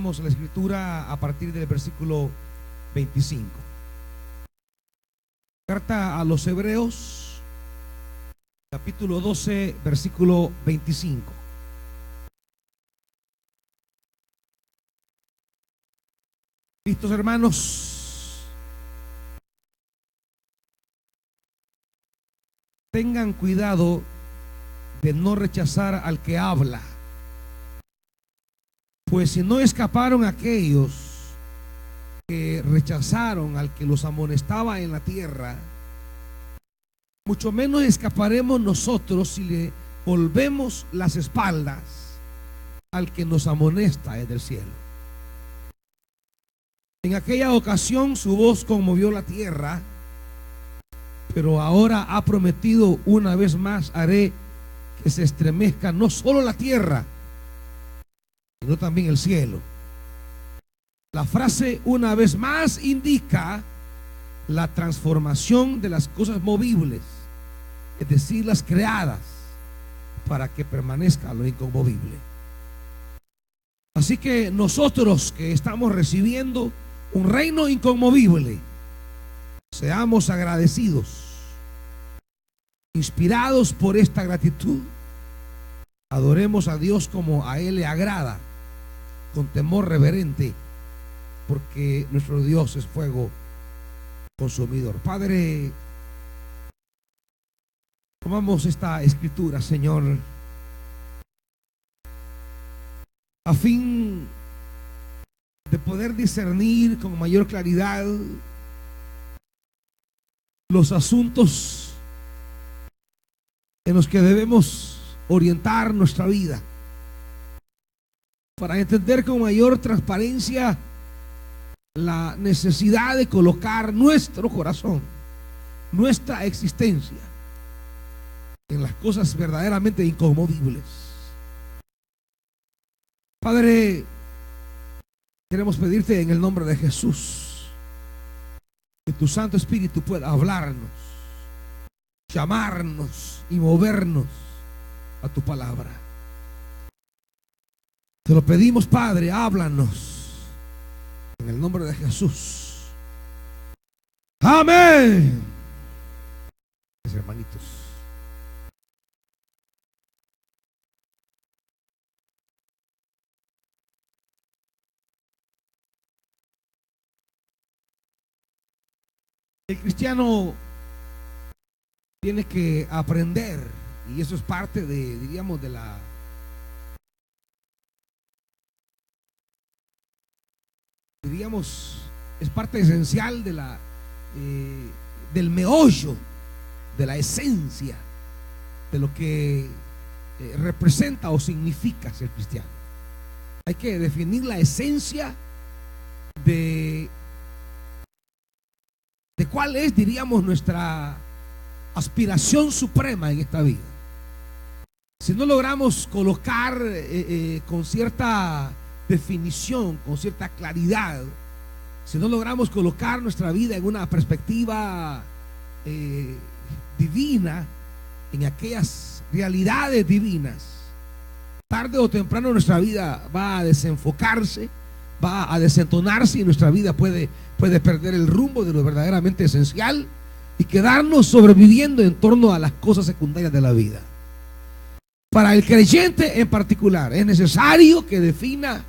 leamos la escritura a partir del versículo 25. Carta a los Hebreos, capítulo 12, versículo 25. ¿Listos, hermanos? Tengan cuidado de no rechazar al que habla, pues si no escaparon aquellos que rechazaron al que los amonestaba en la tierra, mucho menos escaparemos nosotros si le volvemos las espaldas al que nos amonesta desde el cielo. En aquella ocasión su voz conmovió la tierra, pero ahora ha prometido: una vez más haré que se estremezca no solo la tierra, sino también el cielo. La frase "una vez más" indica la transformación de las cosas movibles, es decir, las creadas, para que permanezca lo inconmovible. Así que nosotros que estamos recibiendo un reino inconmovible, seamos agradecidos, inspirados por esta gratitud, adoremos a Dios como a Él le agrada, con temor reverente, porque nuestro Dios es fuego consumidor. Padre, tomamos esta escritura, Señor, a fin de poder discernir con mayor claridad los asuntos en los que debemos orientar nuestra vida, para entender con mayor transparencia la necesidad de colocar nuestro corazón, nuestra existencia, en las cosas verdaderamente inconmovibles. Padre, queremos pedirte en el nombre de Jesús que tu Santo Espíritu pueda hablarnos, llamarnos y movernos a tu palabra. Te lo pedimos, Padre, háblanos en el nombre de Jesús. Amén. Hermanitos, el cristiano tiene que aprender, y eso es parte de, diríamos, de la es parte esencial de la del meollo, de la esencia de lo que representa o significa ser cristiano. Hay que definir la esencia de cuál es, diríamos, nuestra aspiración suprema en esta vida. Si no logramos colocar con cierta definición, con cierta claridad, si no logramos colocar nuestra vida en una perspectiva divina, en aquellas realidades divinas, tarde o temprano nuestra vida va a desenfocarse, va a desentonarse, y nuestra vida puede perder el rumbo de lo verdaderamente esencial y quedarnos sobreviviendo en torno a las cosas secundarias de la vida. Para el creyente en particular es necesario que defina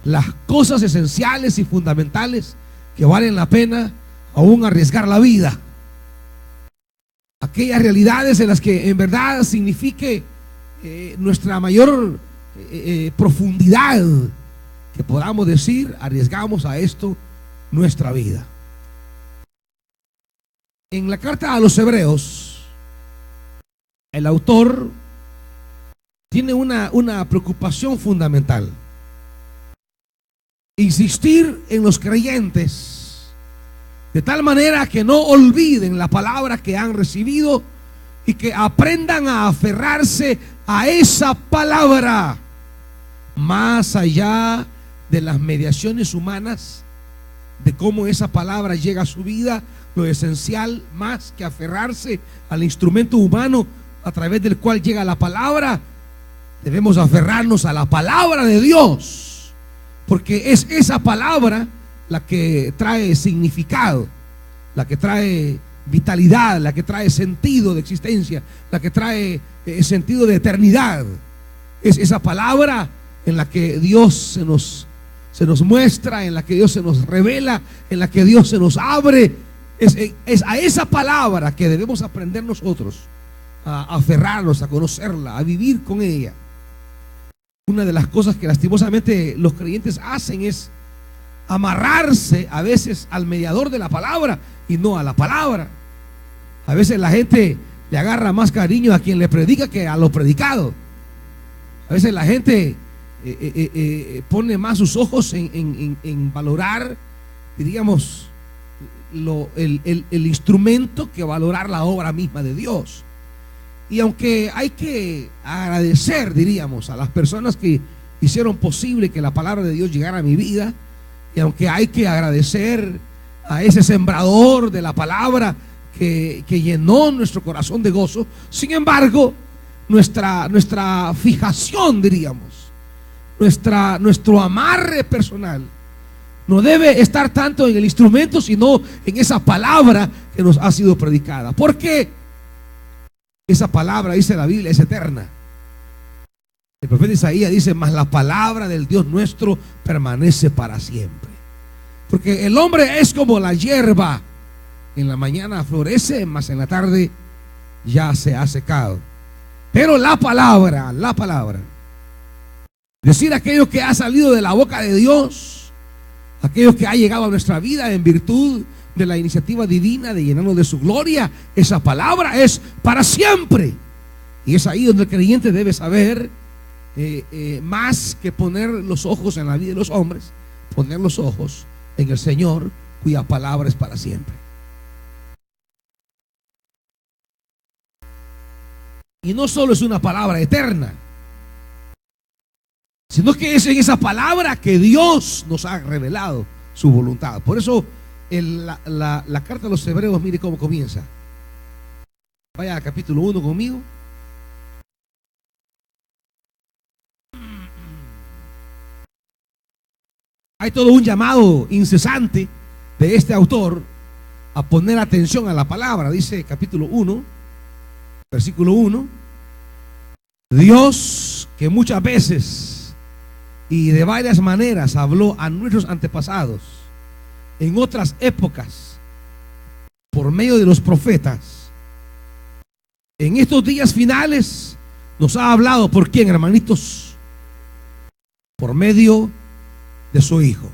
las cosas esenciales y fundamentales que valen la pena aún arriesgar la vida. Aquellas realidades en las que en verdad signifique nuestra mayor profundidad, que podamos decir: arriesgamos a esto nuestra vida. En la carta a los Hebreos, el autor tiene una preocupación fundamental: insistir en los creyentes de tal manera que no olviden la palabra que han recibido y que aprendan a aferrarse a esa palabra, más allá de las mediaciones humanas, de cómo esa palabra llega a su vida. Lo esencial, más que aferrarse al instrumento humano a través del cual llega la palabra, debemos aferrarnos a la palabra de Dios, porque es esa palabra la que trae significado, la que trae vitalidad, la que trae sentido de existencia, la que trae sentido de eternidad. Es esa palabra en la que Dios se nos muestra, en la que Dios se nos revela, en la que Dios se nos abre. Es a esa palabra que debemos aprender nosotros a aferrarnos, a conocerla, a vivir con ella. Una de las cosas que lastimosamente los creyentes hacen es amarrarse a veces al mediador de la palabra y no a la palabra. A veces la gente le agarra más cariño a quien le predica que a lo predicado. A veces la gente pone más sus ojos en valorar, diríamos, el instrumento que valorar la obra misma de Dios. Y aunque hay que agradecer, diríamos, a las personas que hicieron posible que la palabra de Dios llegara a mi vida, y aunque hay que agradecer a ese sembrador de la palabra que llenó nuestro corazón de gozo, sin embargo, nuestra fijación, diríamos, nuestro amarre personal no debe estar tanto en el instrumento, sino en esa palabra que nos ha sido predicada. Porque esa palabra, dice la Biblia, es eterna. El profeta Isaías dice: mas la palabra del Dios nuestro permanece para siempre. Porque el hombre es como la hierba, en la mañana florece, mas en la tarde ya se ha secado. Pero la palabra, decir aquello que ha salido de la boca de Dios, aquello que ha llegado a nuestra vida en virtud de la iniciativa divina de llenarnos de su gloria, esa palabra es para siempre. Y es ahí donde el creyente debe saber, más que poner los ojos en la vida de los hombres, poner los ojos en el Señor, cuya palabra es para siempre. Y no solo es una palabra eterna, sino que es en esa palabra que Dios nos ha revelado su voluntad. Por eso la carta a los Hebreos, mire cómo comienza. Vaya al capítulo 1 conmigo. Hay todo un llamado incesante de este autor a poner atención a la palabra. Dice capítulo 1, versículo 1: Dios, que muchas veces y de varias maneras habló a nuestros antepasados en otras épocas por medio de los profetas, en estos días finales nos ha hablado. ¿Por quién, hermanitos? Por medio de su Hijo.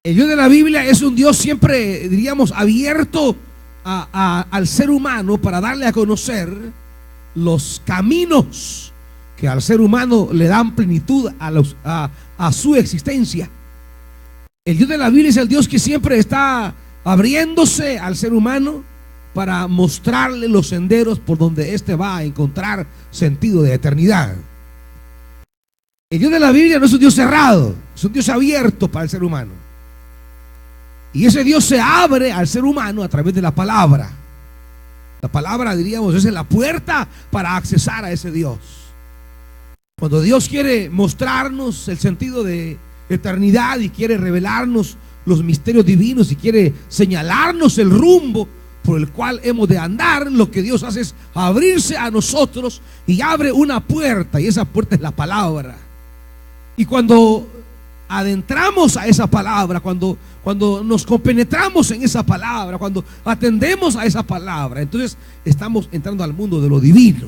El Dios de la Biblia es un Dios siempre, diríamos, abierto al ser humano para darle a conocer los caminos que al ser humano le dan plenitud a su existencia. El Dios de la Biblia es el Dios que siempre está abriéndose al ser humano para mostrarle los senderos por donde éste va a encontrar sentido de eternidad. El Dios de la Biblia no es un Dios cerrado, es un Dios abierto para el ser humano. Y ese Dios se abre al ser humano a través de la palabra. La palabra, diríamos, es la puerta para accesar a ese Dios. Cuando Dios quiere mostrarnos el sentido de eternidad y quiere revelarnos los misterios divinos y quiere señalarnos el rumbo por el cual hemos de andar, lo que Dios hace es abrirse a nosotros y abre una puerta, y esa puerta es la palabra. Y cuando adentramos a esa palabra, cuando nos compenetramos en esa palabra, cuando atendemos a esa palabra, entonces estamos entrando al mundo de lo divino.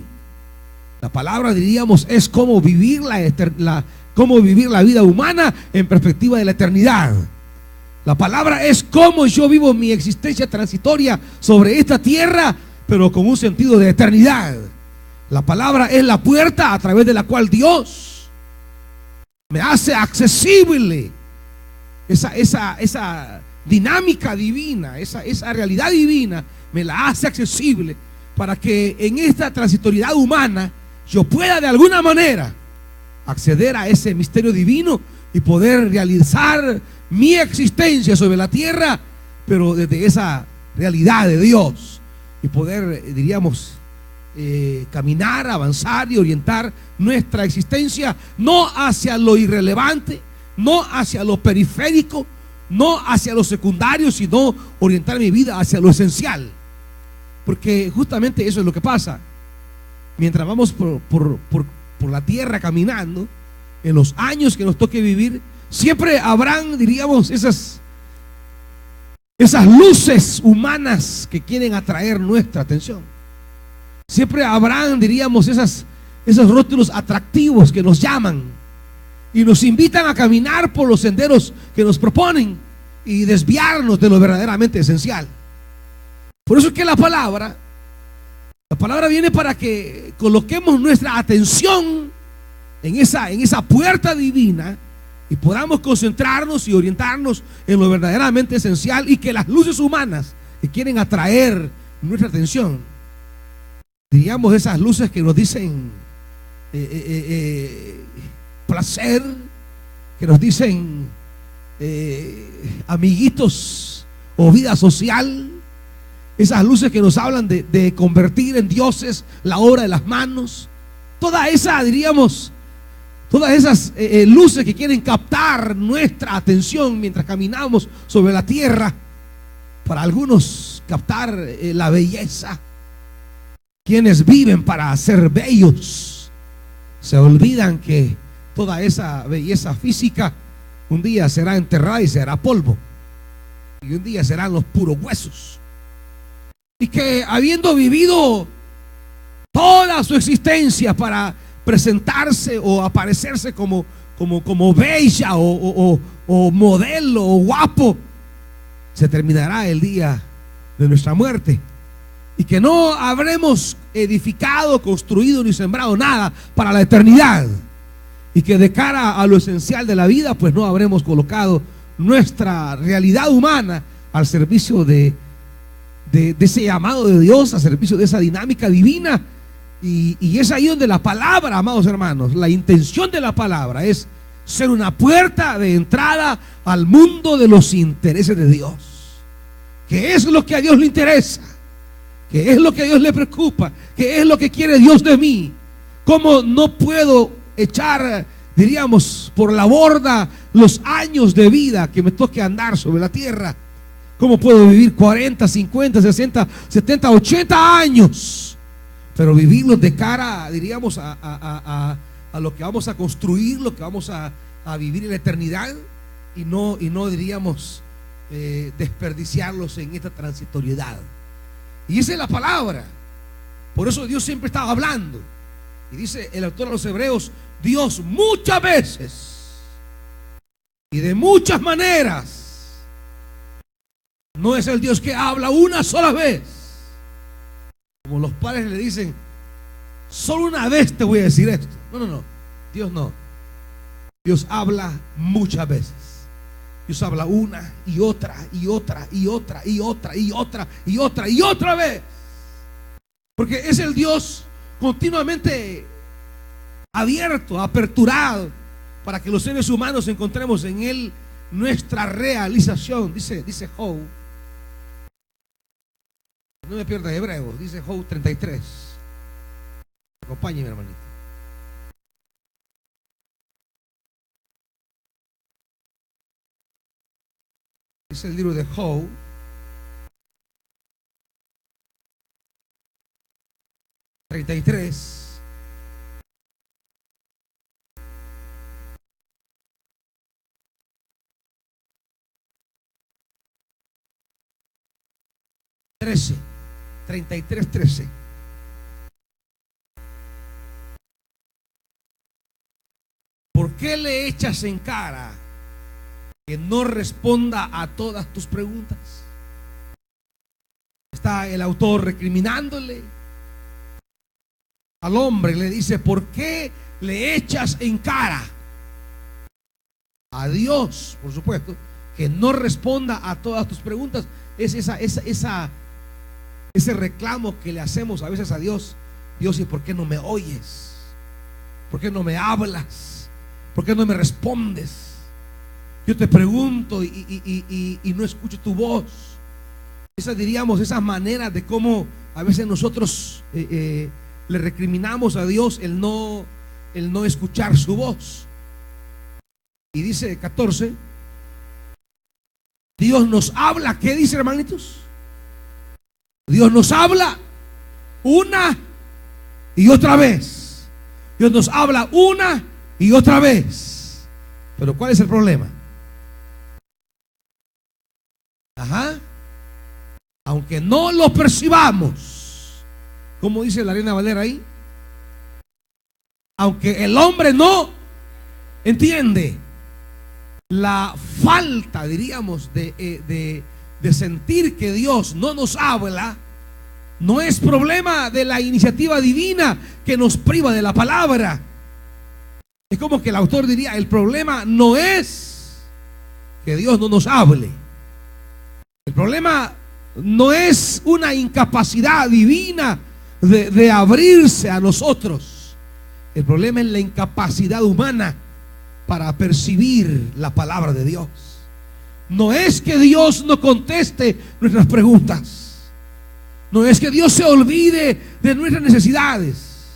La palabra, diríamos, es cómo vivir cómo vivir la vida humana en perspectiva de la eternidad. La palabra es cómo yo vivo mi existencia transitoria sobre esta tierra, pero con un sentido de eternidad. La palabra es la puerta a través de la cual Dios me hace accesible esa dinámica divina, esa realidad divina, me la hace accesible para que en esta transitoriedad humana yo pueda de alguna manera acceder a ese misterio divino y poder realizar mi existencia sobre la tierra, pero desde esa realidad de Dios, y poder, diríamos, caminar, avanzar y orientar nuestra existencia no hacia lo irrelevante, no hacia lo periférico, no hacia lo secundario, sino orientar mi vida hacia lo esencial. Porque justamente eso es lo que pasa. Mientras vamos por la tierra caminando, en los años que nos toque vivir, siempre habrán, diríamos, esas luces humanas que quieren atraer nuestra atención. Siempre habrán, diríamos, esos rótulos atractivos que nos llaman y nos invitan a caminar por los senderos que nos proponen y desviarnos de lo verdaderamente esencial. Por eso es que la palabra viene para que coloquemos nuestra atención en esa puerta divina y podamos concentrarnos y orientarnos en lo verdaderamente esencial, y que las luces humanas que quieren atraer nuestra atención, diríamos, esas luces que nos dicen placer, que nos dicen amiguitos o vida social, esas luces que nos hablan de convertir en dioses la obra de las manos, todas esas luces que quieren captar nuestra atención mientras caminamos sobre la tierra. Para algunos, captar la belleza. Quienes viven para ser bellos se olvidan que toda esa belleza física un día será enterrada y será polvo, y un día serán los puros huesos. Y que habiendo vivido toda su existencia para presentarse o aparecerse como bella o modelo o guapo, se terminará el día de nuestra muerte, y que no habremos edificado, construido ni sembrado nada para la eternidad, y que de cara a lo esencial de la vida, pues no habremos colocado nuestra realidad humana al servicio de ese llamado de Dios, al servicio de esa dinámica divina. Y es ahí donde la palabra, amados hermanos, la intención de la palabra es ser una puerta de entrada al mundo de los intereses de Dios. ¿Qué es lo que a Dios le interesa? ¿Qué es lo que a Dios le preocupa? ¿Qué es lo que quiere Dios de mí? ¿Cómo no puedo echar, diríamos, por la borda los años de vida que me toque andar sobre la tierra? ¿Cómo puedo vivir 40, 50, 60, 70, 80 años? Pero vivirlos de cara, diríamos, a lo que vamos a construir, lo que vamos a vivir en la eternidad, y no diríamos, desperdiciarlos en esta transitoriedad. Y esa es la palabra. Por eso Dios siempre estaba hablando. Y dice el autor de los Hebreos: Dios muchas veces y de muchas maneras. No es el Dios que habla una sola vez, como los padres le dicen: solo una vez te voy a decir esto. No. Dios no. Dios habla muchas veces. Dios habla una y otra y otra y otra y otra y otra y otra y otra vez. Porque es el Dios continuamente abierto, aperturado, para que los seres humanos encontremos en Él nuestra realización. Dice Job, no me pierdas Hebreos, dice Job 33. Acompáñeme, hermanito. Dice el libro de Job, (33) (13) 33:13. ¿Por qué le echas en cara que no responda a todas tus preguntas? Está el autor recriminándole al hombre, le dice: ¿por qué le echas en cara a Dios, por supuesto, que no responda a todas tus preguntas? Es ese reclamo que le hacemos a veces a Dios. Dios, ¿y por qué no me oyes? ¿Por qué no me hablas? ¿Por qué no me respondes? Yo te pregunto y no escucho tu voz. Esas, diríamos, esas maneras de cómo a veces nosotros le recriminamos a Dios el no escuchar su voz. Y dice 14, Dios nos habla. ¿Qué dice, hermanitos? Dios nos habla una y otra vez. Dios nos habla una y otra vez. Pero ¿cuál es el problema? Aunque no lo percibamos, ¿cómo dice la Reina Valera ahí? Aunque el hombre no entiende, la falta, diríamos, de sentir que Dios no nos habla, no es problema de la iniciativa divina que nos priva de la palabra. Es como que el autor diría, el problema no es que Dios no nos hable. El problema no es una incapacidad divina de abrirse a nosotros. El problema es la incapacidad humana para percibir la palabra de Dios. No es que Dios no conteste nuestras preguntas. No es que Dios se olvide de nuestras necesidades.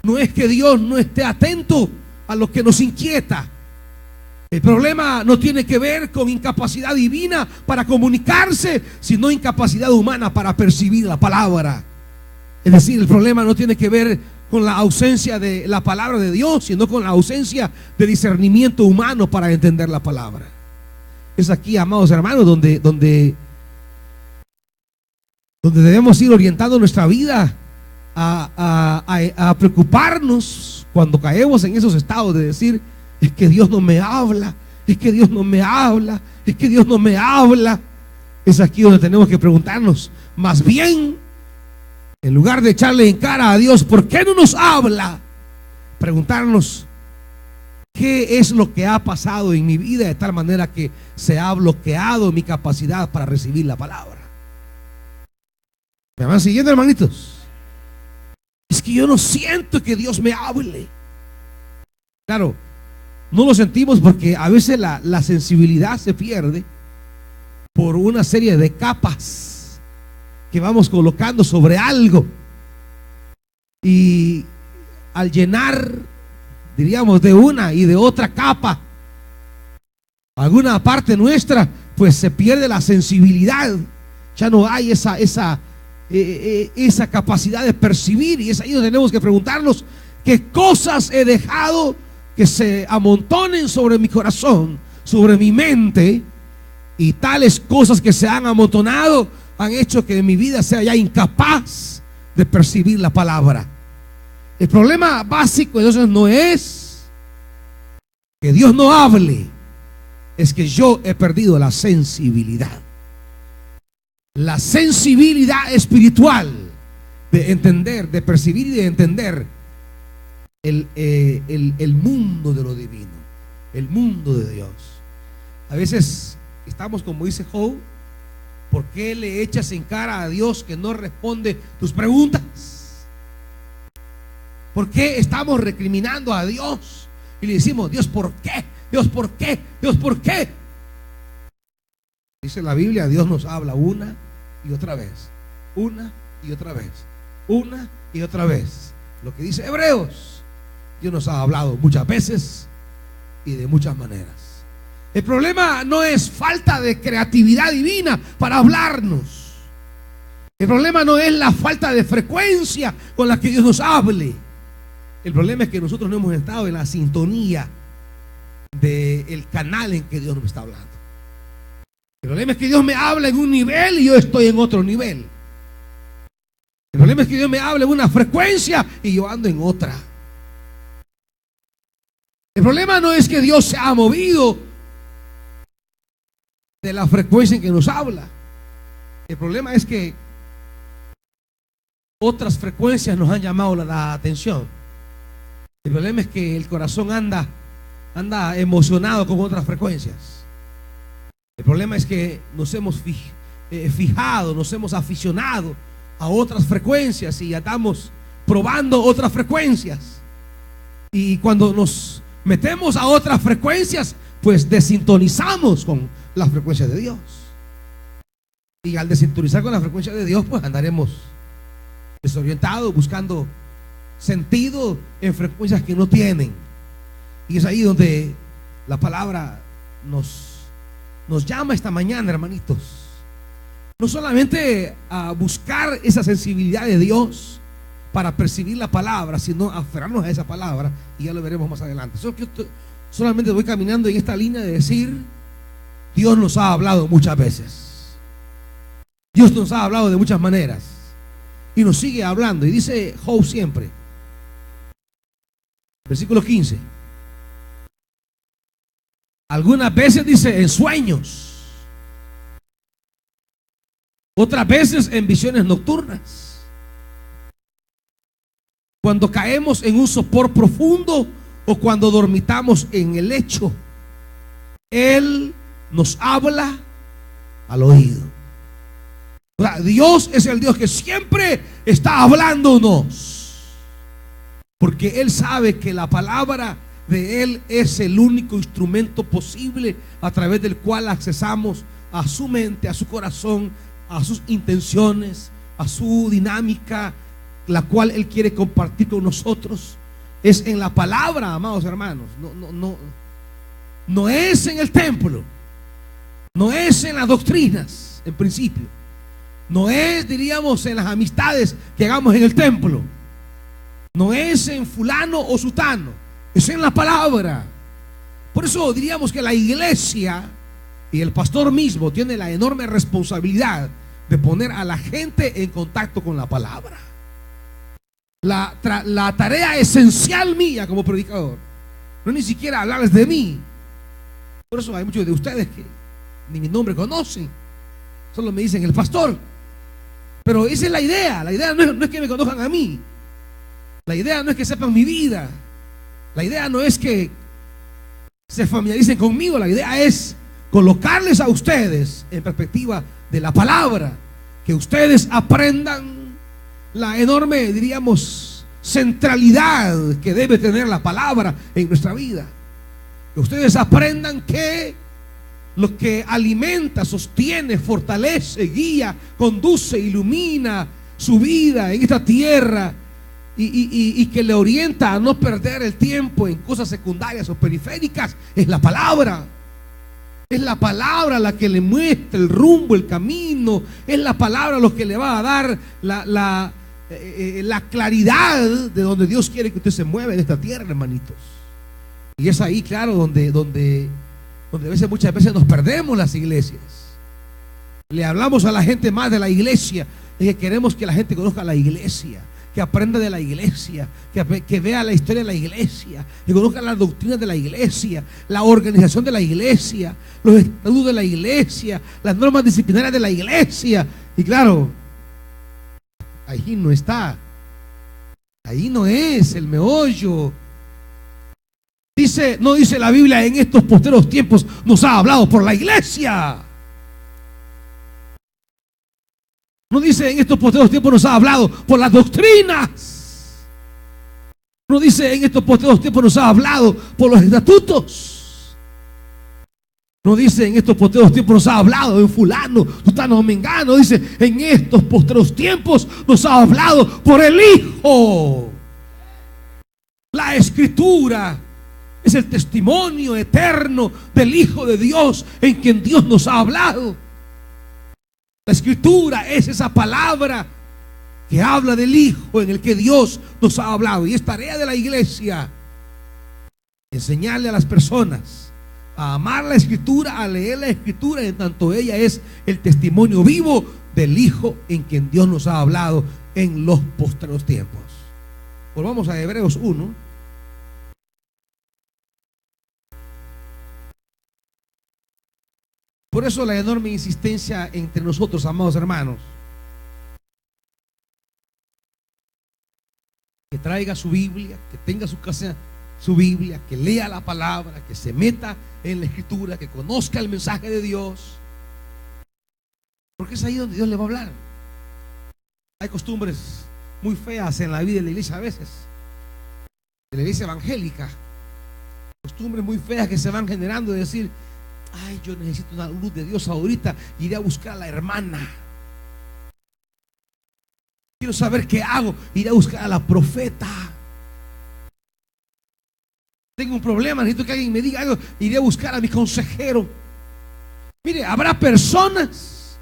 No es que Dios no esté atento a lo que nos inquieta. El problema no tiene que ver con incapacidad divina para comunicarse, sino incapacidad humana para percibir la palabra. Es decir, el problema no tiene que ver con la ausencia de la palabra de Dios, sino con la ausencia de discernimiento humano para entender la palabra. Es aquí, amados hermanos, donde debemos ir orientando nuestra vida a preocuparnos cuando caemos en esos estados de decir, es que Dios no me habla, es que Dios no me habla, es que Dios no me habla. Es aquí donde tenemos que preguntarnos, más bien, en lugar de echarle en cara a Dios, ¿por qué no nos habla? Preguntarnos, ¿qué es lo que ha pasado en mi vida de tal manera que se ha bloqueado mi capacidad para recibir la palabra? ¿Me van siguiendo, hermanitos? Es que yo no siento que Dios me hable. Claro, no lo sentimos porque a veces la sensibilidad se pierde por una serie de capas que vamos colocando sobre algo. Y al llenar, diríamos, de una y de otra capa alguna parte nuestra, pues se pierde la sensibilidad. Ya no hay esa capacidad de percibir. Y es ahí donde tenemos que preguntarnos, ¿qué cosas he dejado que se amontonen sobre mi corazón, sobre mi mente? Y tales cosas que se han amontonado han hecho que mi vida sea ya incapaz de percibir la palabra. El problema básico entonces no es que Dios no hable, es que yo he perdido la sensibilidad. La sensibilidad espiritual de entender, de percibir y de entender el mundo de lo divino, el mundo de Dios. A veces estamos como dice Job, ¿por qué le echas en cara a Dios que no responde tus preguntas? ¿Por qué estamos recriminando a Dios y le decimos, Dios, ¿por qué? Dios, ¿por qué? Dios, ¿por qué? Dice la Biblia, Dios nos habla una y otra vez, una y otra vez, una y otra vez. Lo que dice Hebreos, Dios nos ha hablado muchas veces y de muchas maneras. El problema no es falta de creatividad divina para hablarnos. El problema no es la falta de frecuencia con la que Dios nos hable. El problema es que nosotros no hemos estado en la sintonía del canal en que Dios nos está hablando. El problema es que Dios me habla en un nivel y yo estoy en otro nivel. El problema es que Dios me habla en una frecuencia y yo ando en otra. El problema no es que Dios se ha movido de la frecuencia en que nos habla. El problema es que otras frecuencias nos han llamado la atención. El problema es que el corazón anda emocionado con otras frecuencias. El problema es que nos hemos fijado, nos hemos aficionado a otras frecuencias y estamos probando otras frecuencias. Y cuando nos metemos a otras frecuencias, pues desintonizamos con las frecuencias de Dios. Y al desintonizar con la frecuencia de Dios, pues andaremos desorientados, buscando sentido en frecuencias que no tienen. Y es ahí donde La palabra nos llama esta mañana, hermanitos, no solamente a buscar esa sensibilidad de Dios para percibir la palabra, sino a aferrarnos a esa palabra, y ya lo veremos más adelante. Solamente voy caminando en esta línea de decir: Dios nos ha hablado muchas veces, Dios nos ha hablado de muchas maneras y nos sigue hablando. Y dice Job siempre, versículo 15, algunas veces dice en sueños, otras veces en visiones nocturnas, cuando caemos en un sopor profundo o cuando dormitamos en el lecho, Él nos habla al oído. O sea, Dios es el Dios que siempre está hablándonos, porque Él sabe que la palabra de Él es el único instrumento posible a través del cual accesamos a su mente, a su corazón, a sus intenciones, a su dinámica, la cual Él quiere compartir con nosotros. Es en la palabra, amados hermanos. No es en el templo, no es en las doctrinas, en principio. No es, diríamos, en las amistades que hagamos en el templo. No es en fulano o sutano, es en la palabra. Por eso diríamos que la iglesia y el pastor mismo tiene la enorme responsabilidad de poner a la gente en contacto con la palabra. La tarea esencial mía como predicador no es ni siquiera hablarles de mí. Por eso hay muchos de ustedes que ni mi nombre conocen, solo me dicen el pastor. Pero esa es la idea. La idea no es que me conozcan a mí, la idea no es que sepan mi vida, la idea no es que se familiaricen conmigo. La idea es colocarles a ustedes en perspectiva de la palabra, que ustedes aprendan la enorme, diríamos, centralidad que debe tener la palabra en nuestra vida. Que ustedes aprendan que lo que alimenta, sostiene, fortalece, guía, conduce, ilumina su vida en esta tierra y que le orienta a no perder el tiempo en cosas secundarias o periféricas, es la palabra. Es la palabra la que le muestra el rumbo, el camino. Es la palabra lo que le va a dar la claridad de donde Dios quiere que usted se mueva en esta tierra, hermanitos. Y es ahí, claro, donde muchas veces nos perdemos las iglesias. Le hablamos a la gente más de la iglesia, es que queremos que la gente conozca la iglesia, que aprenda de la iglesia, que vea la historia de la iglesia, que conozca las doctrinas de la iglesia, la organización de la iglesia, los estatutos de la iglesia, las normas disciplinarias de la iglesia. Y claro, ahí no está, ahí no es el meollo. No dice la Biblia: en estos postreros tiempos nos ha hablado por la iglesia. No dice: en estos postreros tiempos nos ha hablado por las doctrinas. No dice: en estos postreros tiempos nos ha hablado por los estatutos. No dice: en estos postreros tiempos nos ha hablado en fulano, tutano o mengano. Dice: en estos postreros tiempos nos ha hablado por el Hijo. La Escritura es el testimonio eterno del Hijo de Dios, en quien Dios nos ha hablado. La Escritura es esa palabra que habla del Hijo, en el que Dios nos ha hablado. Y es tarea de la iglesia enseñarle a las personas a amar la Escritura, a leer la Escritura, en tanto ella es el testimonio vivo del Hijo en quien Dios nos ha hablado en los postreros tiempos. Volvamos a Hebreos 1. Por eso la enorme insistencia entre nosotros, amados hermanos, que traiga su Biblia, que tenga su casa su Biblia, que lea la palabra, que se meta en la Escritura, que conozca el mensaje de Dios, porque es ahí donde Dios le va a hablar. Hay costumbres muy feas en la vida de la iglesia a veces, de la iglesia evangélica, costumbres muy feas que se van generando de decir: ay, yo necesito una luz de Dios ahorita, iré a buscar a la hermana. Quiero saber qué hago, iré a buscar a la profeta. Tengo tengo un problema, necesito que alguien me diga algo, iré a buscar a mi consejero. Mire, habrá personas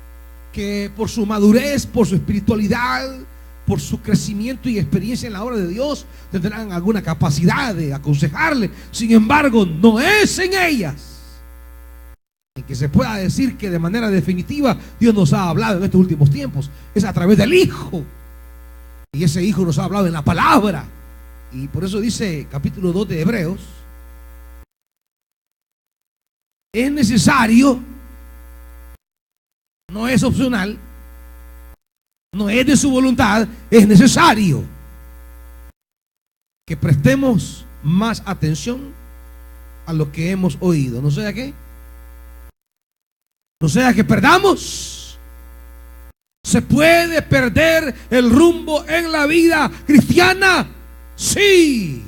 que por su madurez, por su espiritualidad, por su crecimiento y experiencia en la obra de Dios, tendrán alguna capacidad de aconsejarle. Sin embargo, no es en ellas en que se pueda decir que de manera definitiva Dios nos ha hablado en estos últimos tiempos. Es a través del Hijo, y ese Hijo nos ha hablado en la palabra. Y por eso dice capítulo 2 de Hebreos: es necesario, no es opcional, no es de su voluntad, es necesario que prestemos más atención a lo que hemos oído. No sea que perdamos. ¿Se puede perder el rumbo en la vida cristiana? Sí.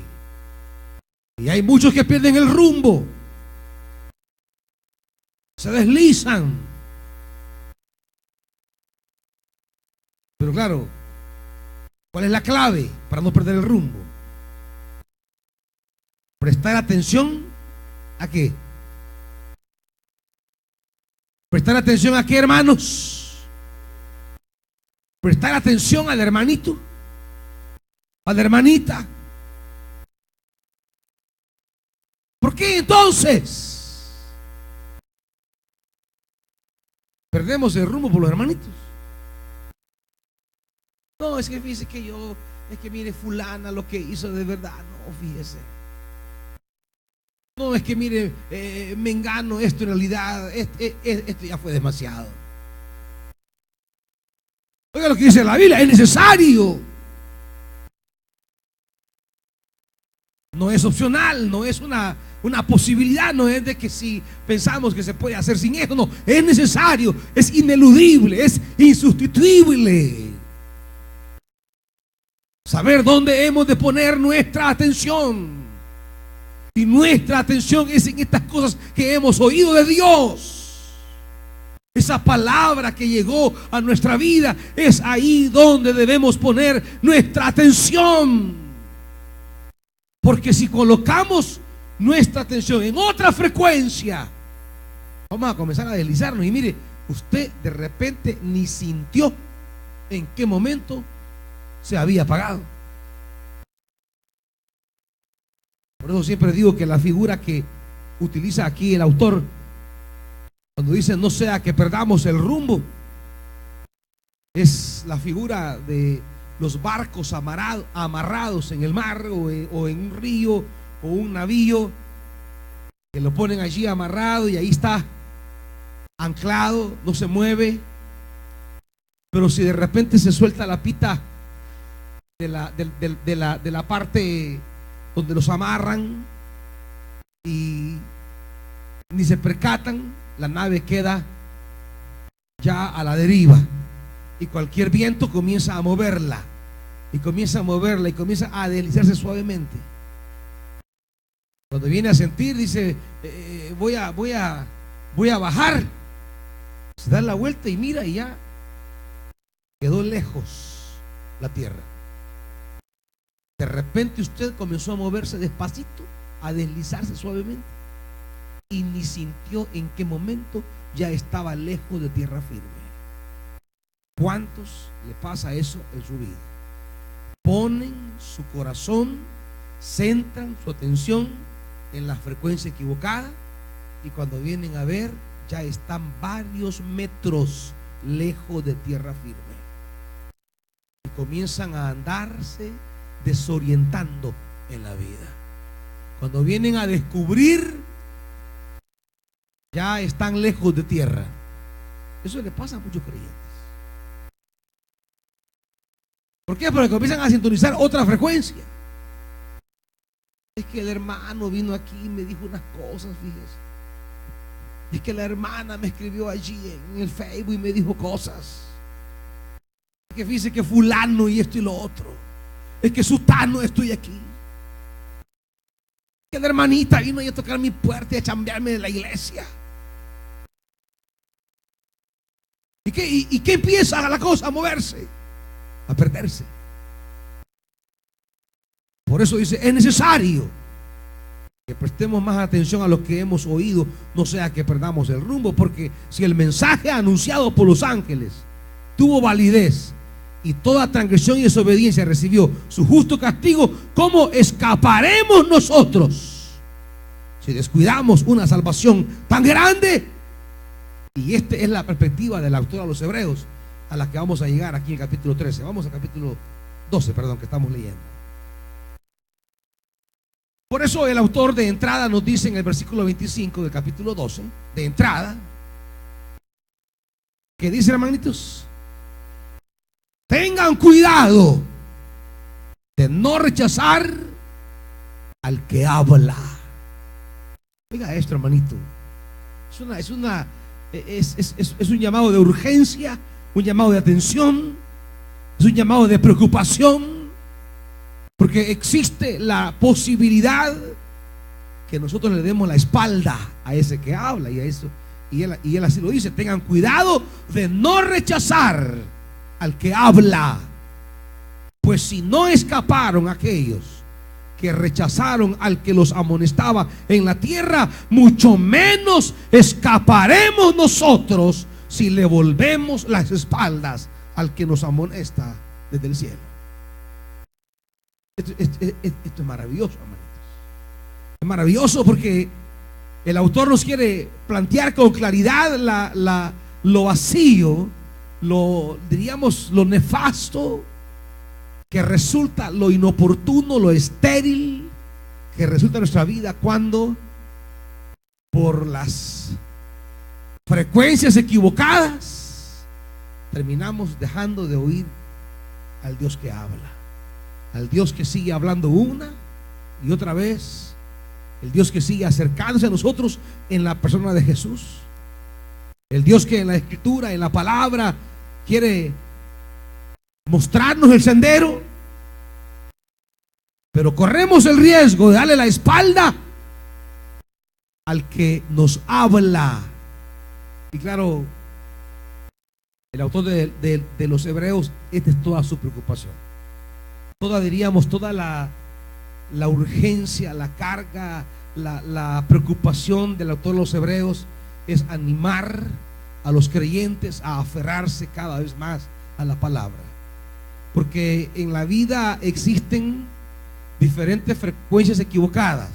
Y hay muchos que pierden el rumbo, se deslizan. Pero claro, ¿cuál es la clave para no perder el rumbo? Prestar atención ¿a qué? Prestar atención ¿a qué, hermanos? Prestar atención al hermanito, a la hermanita. ¿Por qué entonces perdemos el rumbo por los hermanitos? No, es que fíjese que es que mire fulana lo que hizo de verdad. No, fíjese. No, es que mire, mengano, esto en realidad, esto ya fue demasiado. Oiga lo que dice la Biblia, es necesario. No es opcional, no es una posibilidad, no es de que si pensamos que se puede hacer sin esto, no, es necesario, es ineludible, es insustituible. Saber dónde hemos de poner nuestra atención. Y nuestra atención es en estas cosas que hemos oído de Dios. Esa palabra que llegó a nuestra vida, es ahí donde debemos poner nuestra atención. Porque si colocamos nuestra atención en otra frecuencia, vamos a comenzar a deslizarnos. Y mire, usted de repente ni sintió en qué momento se había apagado. Por eso siempre digo que la figura que utiliza aquí el autor, cuando dice no sea que perdamos el rumbo, es la figura de los barcos amarrados en el mar o en un río o un navío, que lo ponen allí amarrado y ahí está anclado, no se mueve. Pero si de repente se suelta la pita de la parte donde los amarran y ni se percatan, la nave queda ya a la deriva y cualquier viento comienza a moverla y comienza a deslizarse suavemente. Cuando viene a sentir, dice voy a bajar, se da la vuelta y mira, y ya quedó lejos la tierra. De repente usted comenzó a moverse despacito, a deslizarse suavemente, y ni sintió en qué momento ya estaba lejos de tierra firme. ¿Cuántos le pasa eso en su vida? Ponen su corazón, centran su atención en la frecuencia equivocada, y cuando vienen a ver, ya están varios metros lejos de tierra firme, y comienzan a andarse desorientando en la vida. Cuando vienen a descubrir, ya están lejos de tierra. Eso le pasa a muchos creyentes. ¿Por qué? Porque comienzan a sintonizar otra frecuencia. Es que el hermano vino aquí y me dijo unas cosas, fíjese. Es que la hermana me escribió allí en el Facebook y me dijo cosas. Es que fíjese que fulano y esto y lo otro. Es que sutano estoy aquí. Que la hermanita vino a tocar mi puerta y a chambearme de la iglesia. ¿Y qué empieza la cosa a moverse? A perderse. Por eso dice, es necesario Que prestemos más atención a lo que hemos oído, no sea que perdamos el rumbo, porque si el mensaje anunciado por los ángeles tuvo validez y toda transgresión y desobediencia recibió su justo castigo, ¿cómo escaparemos nosotros si descuidamos una salvación tan grande? Y esta es la perspectiva del autor a los Hebreos, a la que vamos a llegar aquí en el capítulo 13. Vamos al capítulo 12, perdón, que estamos leyendo. Por eso el autor de entrada nos dice en el versículo 25 del capítulo 12, de entrada, que dice, hermanitos, tengan cuidado de no rechazar al que habla. Oiga esto, hermanito, es un llamado de urgencia, un llamado de atención, es un llamado de preocupación. Porque existe la posibilidad que nosotros le demos la espalda a ese que habla y a eso, y él así lo dice: tengan cuidado de no rechazar al que habla, pues si no escaparon aquellos que rechazaron al que los amonestaba en la tierra, mucho menos escaparemos nosotros si le volvemos las espaldas al que nos amonesta desde el cielo. Esto es maravilloso, hermanitos. Es maravilloso porque el autor nos quiere plantear con claridad lo vacío, lo nefasto que resulta, lo inoportuno, lo estéril que resulta en nuestra vida cuando por las frecuencias equivocadas terminamos dejando de oír al Dios que habla. Al Dios que sigue hablando una y otra vez, el Dios que sigue acercándose a nosotros en la persona de Jesús, el Dios que en la Escritura, en la palabra, quiere mostrarnos el sendero, pero corremos el riesgo de darle la espalda al que nos habla. Y claro, el autor de los Hebreos, esta es toda su preocupación. Toda la urgencia, la carga, la preocupación del autor de los Hebreos es animar a los creyentes a aferrarse cada vez más a la palabra. Porque en la vida existen diferentes frecuencias equivocadas,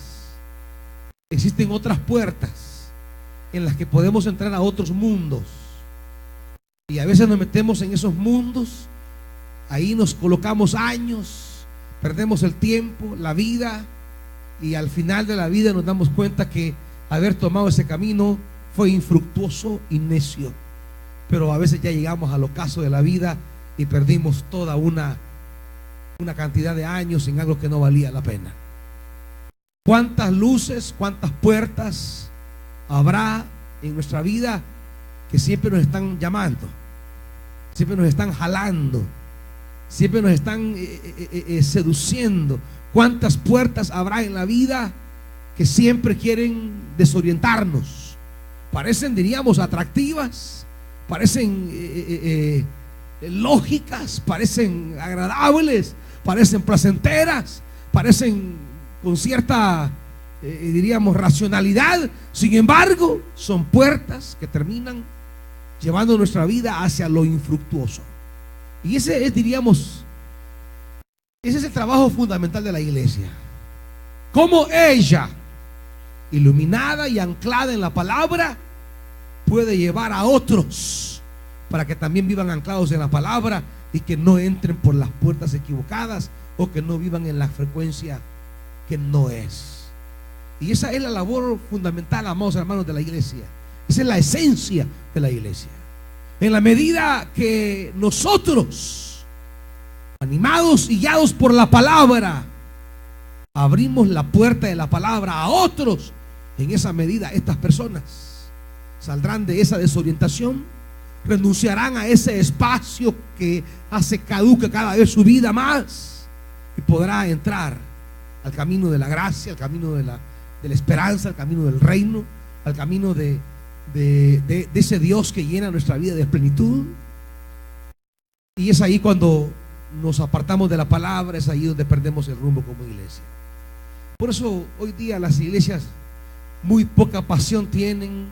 existen otras puertas en las que podemos entrar a otros mundos, y a veces nos metemos en esos mundos. Ahí nos colocamos años, perdemos el tiempo, la vida, y al final de la vida nos damos cuenta que haber tomado ese camino fue infructuoso y necio. Pero a veces ya llegamos al ocaso de la vida y perdimos toda una cantidad de años en algo que no valía la pena. ¿Cuántas luces, cuántas puertas habrá en nuestra vida que siempre nos están llamando, siempre nos están jalando, siempre nos están seduciendo? ¿Cuántas puertas habrá en la vida que siempre quieren desorientarnos? Parecen, diríamos, atractivas, parecen lógicas, parecen agradables, parecen placenteras, parecen con cierta, diríamos, racionalidad. Sin embargo, son puertas que terminan llevando nuestra vida hacia lo infructuoso. Y ese es, diríamos, ese es el trabajo fundamental de la iglesia. Cómo ella, iluminada y anclada en la palabra, puede llevar a otros para que también vivan anclados en la palabra y que no entren por las puertas equivocadas o que no vivan en la frecuencia que no es. Y esa es la labor fundamental, amados hermanos, de la iglesia. Esa es la esencia de la iglesia. En la medida que nosotros, animados y guiados por la palabra, abrimos la puerta de la palabra a otros, en esa medida estas personas saldrán de esa desorientación, renunciarán a ese espacio que hace caduca cada vez su vida más, y podrá entrar al camino de la gracia, al camino de la esperanza, al camino del reino, al camino de ese Dios que llena nuestra vida de plenitud. Y es ahí cuando nos apartamos de la palabra, es ahí donde perdemos el rumbo como iglesia. Por eso hoy día las iglesias muy poca pasión tienen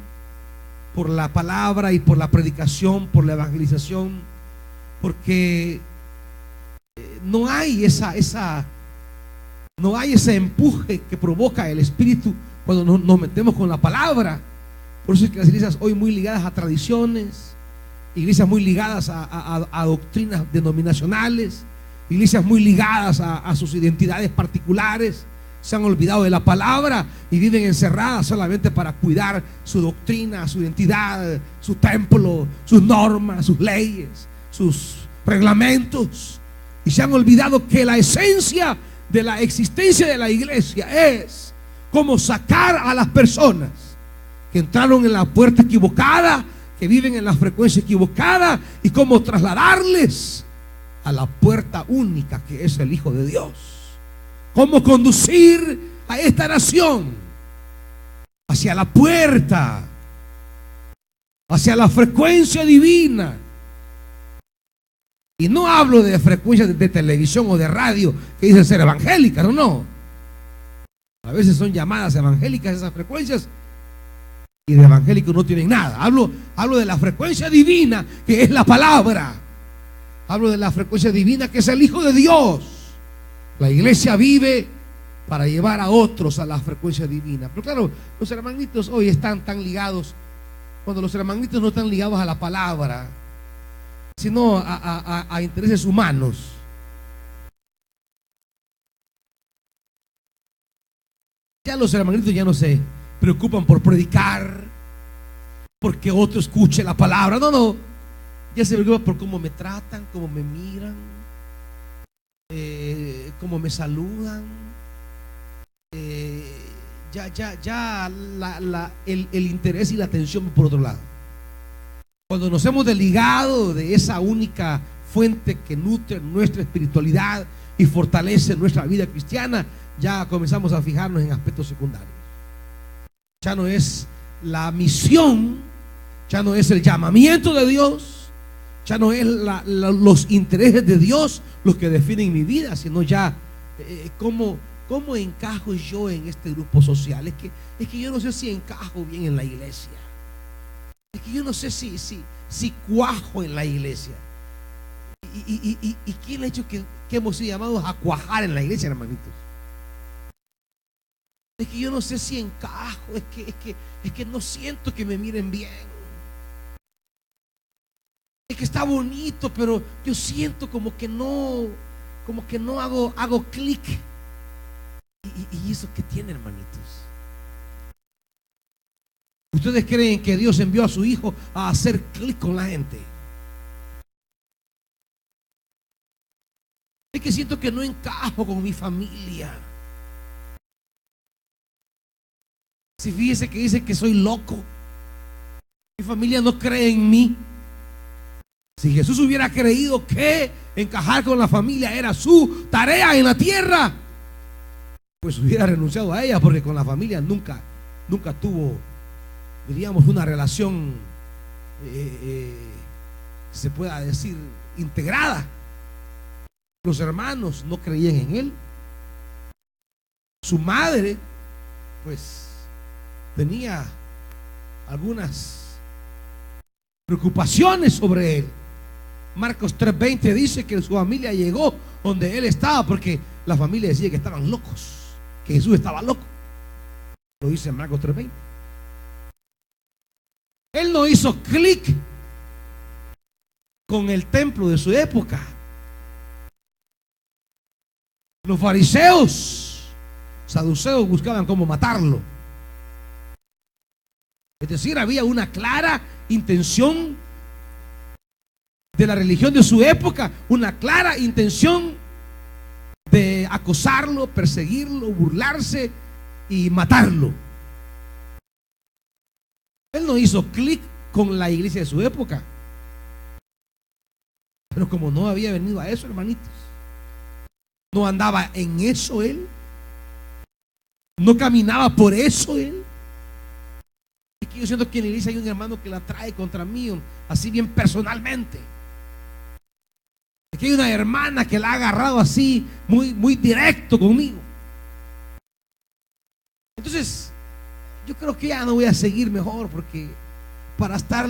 por la palabra y por la predicación, por la evangelización, porque no hay no hay ese empuje que provoca el Espíritu cuando nos metemos con la palabra. Por eso es que las iglesias hoy muy ligadas a tradiciones, iglesias muy ligadas a doctrinas denominacionales, iglesias muy ligadas a sus identidades particulares, se han olvidado de la palabra y viven encerradas solamente para cuidar su doctrina, su identidad, su templo, sus normas, sus leyes, sus reglamentos, y se han olvidado que la esencia de la existencia de la iglesia es cómo sacar a las personas que entraron en la puerta equivocada, que viven en la frecuencia equivocada, y cómo trasladarles a la puerta única que es el Hijo de Dios. Cómo conducir a esta nación hacia la puerta, hacia la frecuencia divina. Y no hablo de frecuencias de televisión o de radio que dicen ser evangélicas, no. A veces son llamadas evangélicas esas frecuencias, y de evangélicos no tienen nada. Hablo de la frecuencia divina que es la palabra. Hablo de la frecuencia divina que es el Hijo de Dios. La iglesia vive para llevar a otros a la frecuencia divina. Pero claro, los hermanitos hoy están tan ligados, cuando los hermanitos no están ligados a la palabra, sino a intereses humanos. Ya los hermanitos ya no se preocupan por predicar, porque otro escuche la palabra. No. Ya se preocupan por cómo me tratan, cómo me miran, cómo me saludan. El interés y la atención por otro lado. Cuando nos hemos desligado de esa única fuente que nutre nuestra espiritualidad y fortalece nuestra vida cristiana, ya comenzamos a fijarnos en aspectos secundarios. Ya no es la misión, ya no es el llamamiento de Dios, ya no es los intereses de Dios los que definen mi vida, sino ya cómo encajo yo en este grupo social. Es que yo no sé si encajo bien en la iglesia. Es que yo no sé si cuajo en la iglesia. ¿Y quién ha hecho que hemos sido llamados a cuajar en la iglesia, hermanitos? Es que yo no sé si encajo, es que no siento que me miren bien. Es que está bonito, pero yo siento como que no hago clic. ¿Y eso qué tiene, hermanitos? ¿Ustedes creen que Dios envió a su Hijo a hacer clic con la gente? Es que siento que no encajo con mi familia. Si fíjese que dice que soy loco, mi familia no cree en mí. Si Jesús hubiera creído que encajar con la familia era su tarea en la tierra, pues hubiera renunciado a ella, porque con la familia nunca tuvo, diríamos, una relación se pueda decir integrada. Los hermanos no creían en él. Su madre pues tenía algunas preocupaciones sobre él. Marcos 3:20 dice que su familia llegó donde él estaba, porque la familia decía que estaban locos, que Jesús estaba loco. Lo dice en Marcos 3:20. Él no hizo clic con el templo de su época. Los fariseos, saduceos, buscaban cómo matarlo. Es decir, había una clara intención de la religión de su época, una clara intención de acosarlo, perseguirlo, burlarse y matarlo. Él no hizo clic con la iglesia de su época. Pero como no había venido a eso, hermanitos, no andaba en eso él, no caminaba por eso él. Es que yo siento que en la iglesia hay un hermano que la trae contra mí, así bien personalmente. Es que hay una hermana que la ha agarrado así muy directo conmigo. Entonces, yo creo que ya no voy a seguir mejor, porque para estar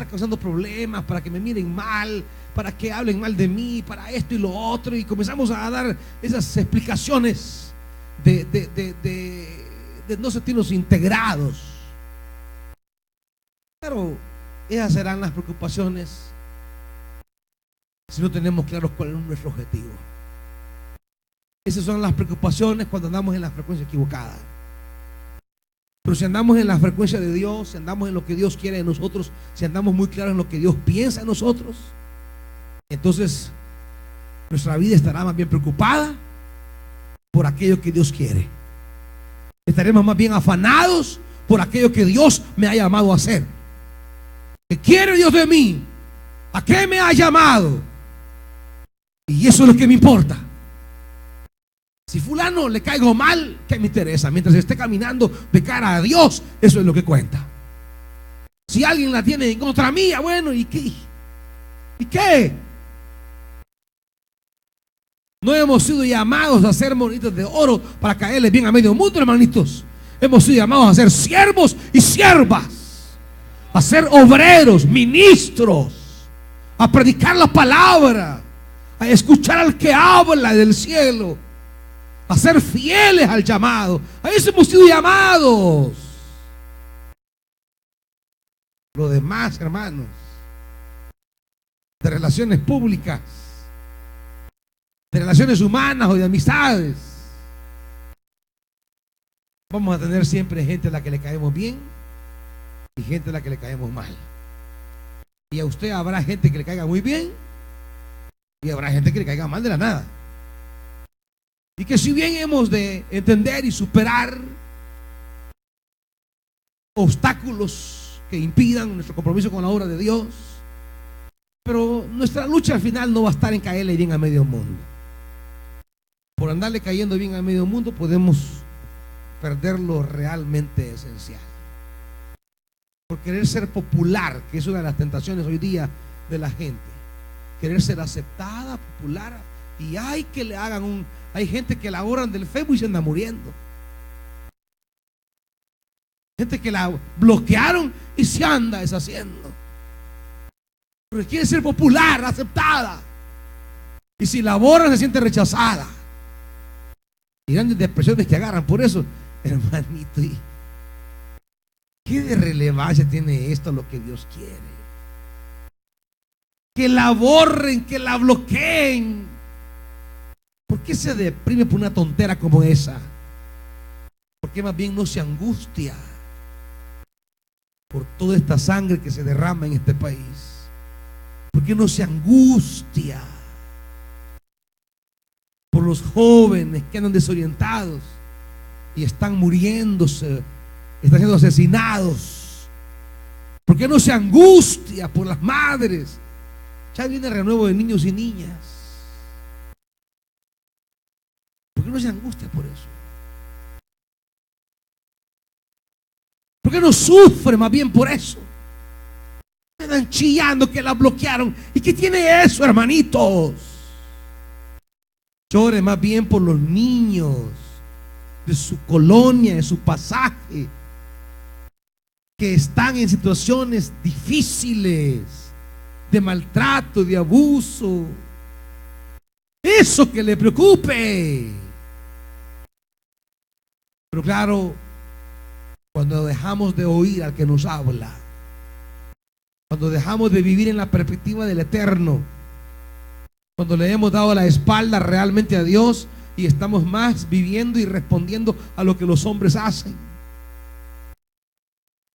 causando problemas, para que me miren mal, para que hablen mal de mí, para esto y lo otro, y comenzamos a dar esas explicaciones de no sentirnos integrados. Pero esas serán las preocupaciones si no tenemos claro cuál es nuestro objetivo. Esas son las preocupaciones cuando andamos en la frecuencia equivocada. Pero si andamos en la frecuencia de Dios, si andamos en lo que Dios quiere de nosotros, si andamos muy claros en lo que Dios piensa de nosotros, entonces nuestra vida estará más bien preocupada por aquello que Dios quiere. Estaremos más bien afanados por aquello que Dios me ha llamado a hacer. ¿Qué quiere Dios de mí? ¿A qué me ha llamado? Y eso es lo que me importa. Si fulano le caigo mal, ¿qué me interesa? Mientras esté caminando de cara a Dios, eso es lo que cuenta. Si alguien la tiene en contra mía, bueno, ¿y qué? ¿Y qué? No hemos sido llamados a ser monitos de oro para caerle bien a medio mundo, hermanitos. Hemos sido llamados a ser siervos y siervas, a ser obreros, ministros, a predicar la palabra, a escuchar al que habla del cielo, a ser fieles al llamado. A eso hemos sido llamados. Lo demás, hermanos, de relaciones públicas, de relaciones humanas o de amistades, vamos a tener siempre gente a la que le caemos bien y gente a la que le caemos mal. Y a usted habrá gente que le caiga muy bien y habrá gente que le caiga mal de la nada. Y que si bien hemos de entender y superar obstáculos que impidan nuestro compromiso con la obra de Dios, pero nuestra lucha al final no va a estar en caerle bien a medio mundo. Por andarle cayendo bien a medio mundo podemos perder lo realmente esencial. Por querer ser popular, que es una de las tentaciones hoy día de la gente, querer ser aceptada, popular, y hay que le hagan hay gente que la borran del Facebook y se anda muriendo. Gente que la bloquearon y se anda deshaciendo. Porque quiere ser popular, aceptada. Y si la borran se siente rechazada. Y grandes depresiones que agarran por eso, hermanito. ¿Y qué de relevancia tiene esto a lo que Dios quiere? Que la borren, que la bloqueen. ¿Por qué se deprime por una tontera como esa? ¿Por qué más bien no se angustia por toda esta sangre que se derrama en este país? ¿Por qué no se angustia por los jóvenes que andan desorientados y están muriéndose, están siendo asesinados? ¿Por qué no se angustia por las madres? Ya viene el renuevo de niños y niñas. ¿Por qué no se angustia por eso? ¿Por qué no sufre más bien por eso? Están chillando que la bloquearon. ¿Y qué tiene eso, hermanitos? Llore más bien por los niños de su colonia, de su pasaje, que están en situaciones difíciles, de maltrato, de abuso. Eso que le preocupe. Pero claro, cuando dejamos de oír al que nos habla, cuando dejamos de vivir en la perspectiva del eterno, cuando le hemos dado la espalda realmente a Dios y estamos más viviendo y respondiendo a lo que los hombres hacen.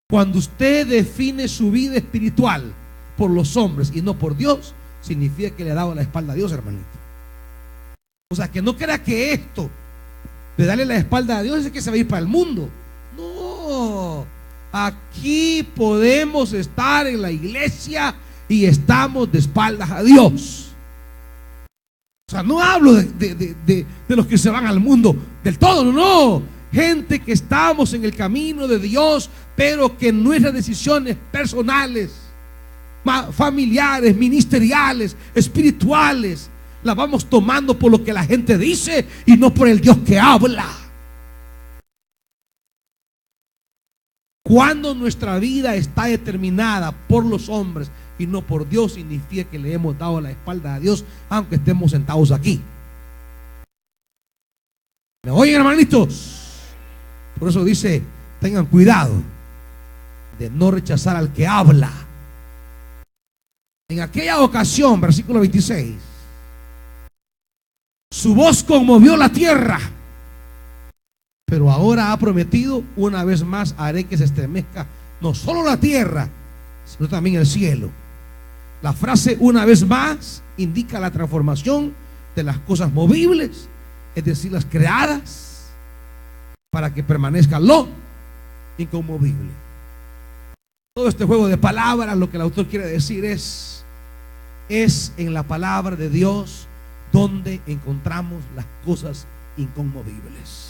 Cuando usted define su vida espiritual por los hombres y no por Dios, significa que le ha dado la espalda a Dios, hermanito. O sea, que no crea que esto de darle la espalda a Dios es que se va a ir para el mundo. No, aquí podemos estar en la iglesia y estamos de espaldas a Dios. O sea, no hablo de los que se van al mundo del todo, no. Gente que estamos en el camino de Dios, pero que nuestras decisiones personales, familiares, ministeriales, espirituales, la vamos tomando por lo que la gente dice y no por el Dios que habla. Cuando nuestra vida está determinada por los hombres y no por Dios, significa que le hemos dado la espalda a Dios, aunque estemos sentados aquí. ¿Me oyen, hermanitos? Por eso dice, tengan cuidado de no rechazar al que habla. En aquella ocasión, versículo 26, su voz conmovió la tierra, pero ahora ha prometido, una vez más haré que se estremezca no solo la tierra, sino también el cielo. La frase una vez más indica la transformación de las cosas movibles, es decir, las creadas, para que permanezca lo inconmovible. Todo este juego de palabras, lo que el autor quiere decir es en la palabra de Dios donde encontramos las cosas inconmovibles.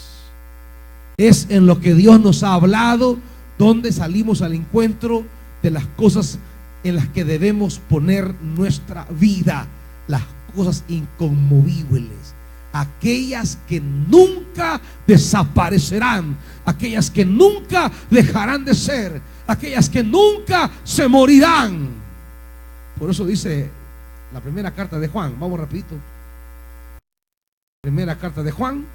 Es en lo que Dios nos ha hablado donde salimos al encuentro de las cosas en las que debemos poner nuestra vida, las cosas inconmovibles, aquellas que nunca desaparecerán, aquellas que nunca dejarán de ser, aquellas que nunca se morirán. Por eso dice la primera carta de Juan, vamos rapidito. Primera carta de Juan,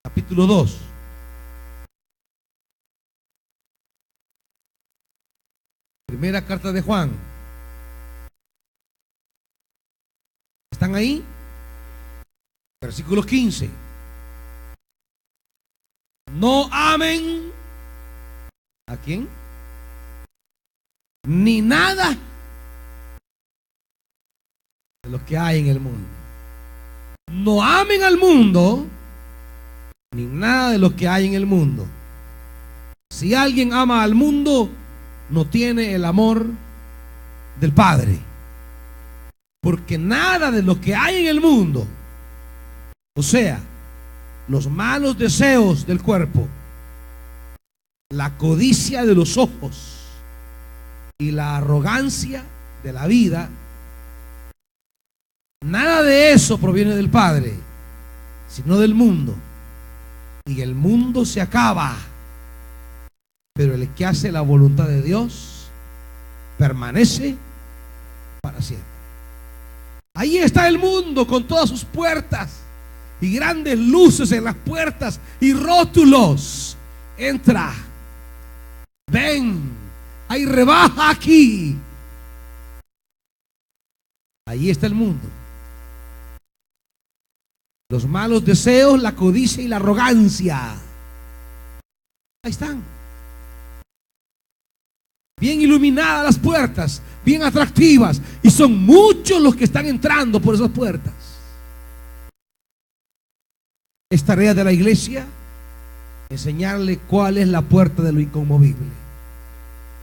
capítulo 2. Primera carta de Juan. ¿Están ahí? Versículo 15. No amen ¿a quién? Ni nada de lo que hay en el mundo. No amen al mundo ni nada de lo que hay en el mundo. Si alguien ama al mundo, no tiene el amor del Padre, porque nada de lo que hay en el mundo, o sea, los malos deseos del cuerpo, la codicia de los ojos y la arrogancia de la vida, nada de eso proviene del Padre, sino del mundo. Y el mundo se acaba, pero el que hace la voluntad de Dios permanece para siempre. Ahí está el mundo con todas sus puertas y grandes luces en las puertas y rótulos. Entra, ven, hay rebaja aquí. Ahí está el mundo. Los malos deseos, la codicia y la arrogancia. Ahí están. Bien iluminadas las puertas, bien atractivas, y son muchos los que están entrando por esas puertas. Es tarea de la iglesia enseñarle cuál es la puerta de lo inconmovible.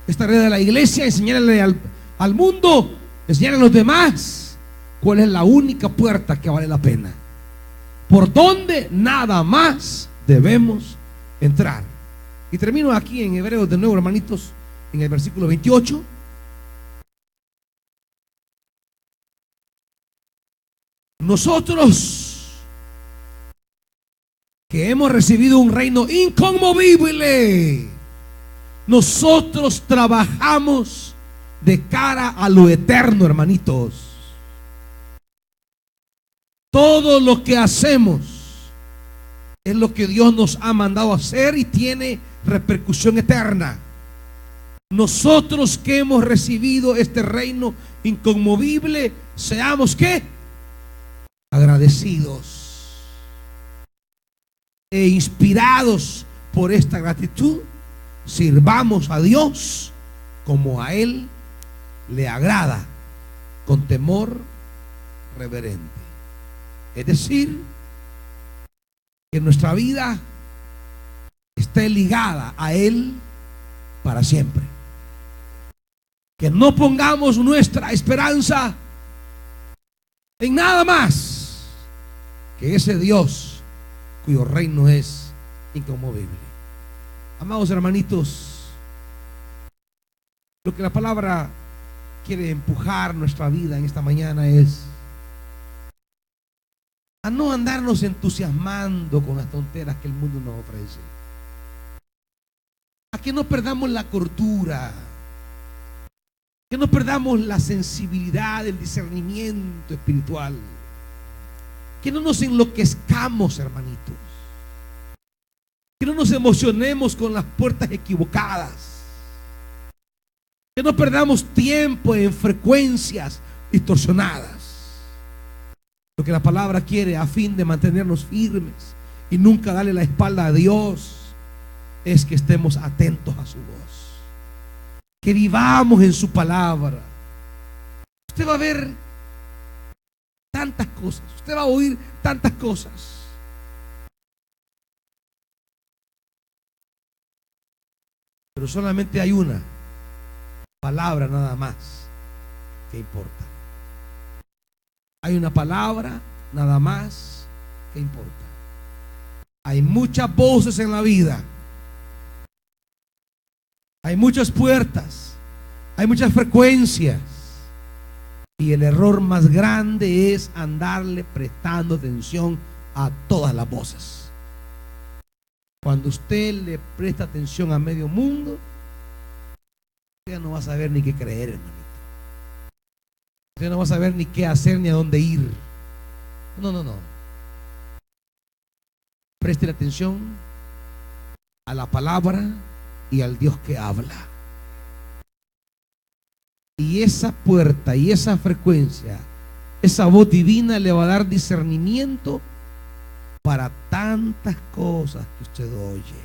Es tarea de la iglesia enseñarle al mundo, enseñarle a los demás cuál es la única puerta que vale la pena, por donde nada más debemos entrar. Y termino aquí en Hebreos de nuevo, hermanitos, en el versículo 28. Nosotros que hemos recibido un reino inconmovible, nosotros trabajamos de cara a lo eterno, hermanitos. Todo lo que hacemos es lo que Dios nos ha mandado a hacer y tiene repercusión eterna. Nosotros que hemos recibido este reino inconmovible, seamos ¿qué? Agradecidos e inspirados por esta gratitud, sirvamos a Dios como a Él le agrada, con temor reverente. Es decir, que nuestra vida esté ligada a Él para siempre. Que no pongamos nuestra esperanza en nada más que ese Dios cuyo reino es inconmovible. Amados hermanitos, lo que la palabra quiere empujar nuestra vida en esta mañana es a no andarnos entusiasmando con las tonteras que el mundo nos ofrece. que no perdamos la cordura, que no perdamos la sensibilidad, el discernimiento espiritual, que no nos enloquezcamos, hermanitos, que no nos emocionemos con las puertas equivocadas, que no perdamos tiempo en frecuencias distorsionadas. Lo que la palabra quiere a fin de mantenernos firmes y nunca darle la espalda a Dios es que estemos atentos a su voz, que vivamos en su palabra. Usted va a ver tantas cosas, usted va a oír tantas cosas, pero solamente hay una palabra nada más que importa. Hay una palabra nada más que importa. Hay muchas voces en la vida, hay muchas puertas, hay muchas frecuencias, y el error más grande es andarle prestando atención a todas las voces. Cuando usted le presta atención a medio mundo, usted no va a saber ni qué creer, hermanito. Usted no va a saber ni qué hacer ni a dónde ir. No. Preste atención a la palabra y al Dios que habla. Y esa puerta y esa frecuencia, esa voz divina le va a dar discernimiento para tantas cosas que usted oye,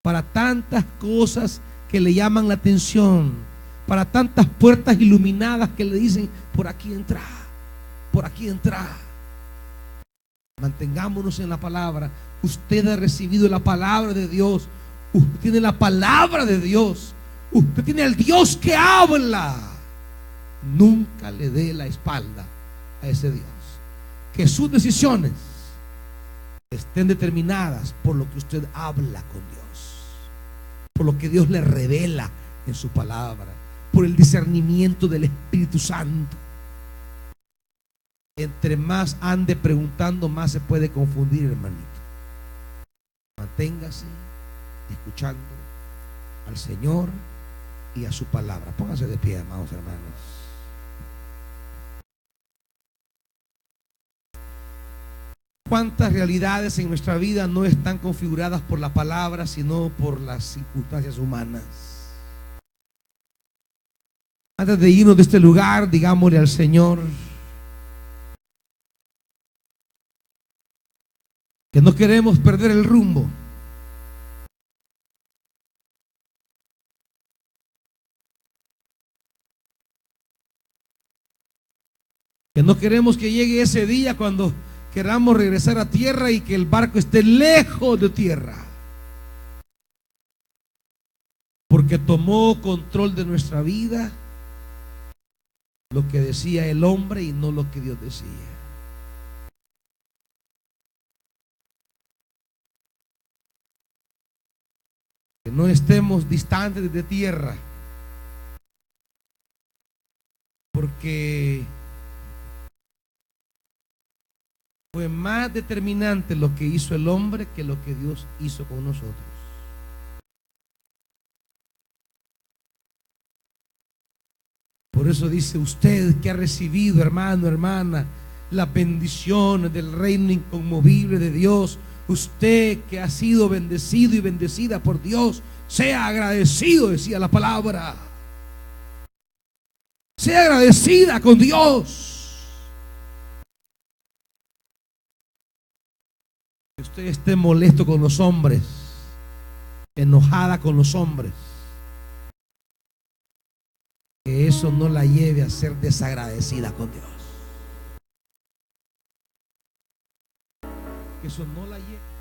para tantas cosas que le llaman la atención, para tantas puertas iluminadas que le dicen: por aquí entra, por aquí entra. Mantengámonos en la palabra. Usted ha recibido la palabra de Dios, usted tiene la palabra de Dios, usted tiene al Dios que habla. Nunca le dé la espalda a ese Dios. Que sus decisiones estén determinadas por lo que usted habla con Dios, por lo que Dios le revela en su palabra, por el discernimiento del Espíritu Santo. Entre más ande preguntando, más se puede confundir, hermanito. Manténgase escuchando al Señor y a su palabra. Pónganse de pie, amados hermanos. ¿Cuántas realidades en nuestra vida no están configuradas por la palabra, sino por las circunstancias humanas? Antes de irnos de este lugar, digámosle al Señor que no queremos perder el rumbo, que no queremos que llegue ese día cuando queramos regresar a tierra y que el barco esté lejos de tierra, porque tomó control de nuestra vida lo que decía el hombre y no lo que Dios decía. Que no estemos distantes de tierra, porque fue más determinante lo que hizo el hombre que lo que Dios hizo con nosotros. Por eso dice: usted que ha recibido, hermano, hermana, las bendiciones del reino inconmovible de Dios, usted que ha sido bendecido y bendecida por Dios, sea agradecido, decía la palabra. Sea agradecida con Dios. Que usted esté molesto con los hombres, enojada con los hombres, que eso no la lleve a ser desagradecida con Dios. Que eso no la lleve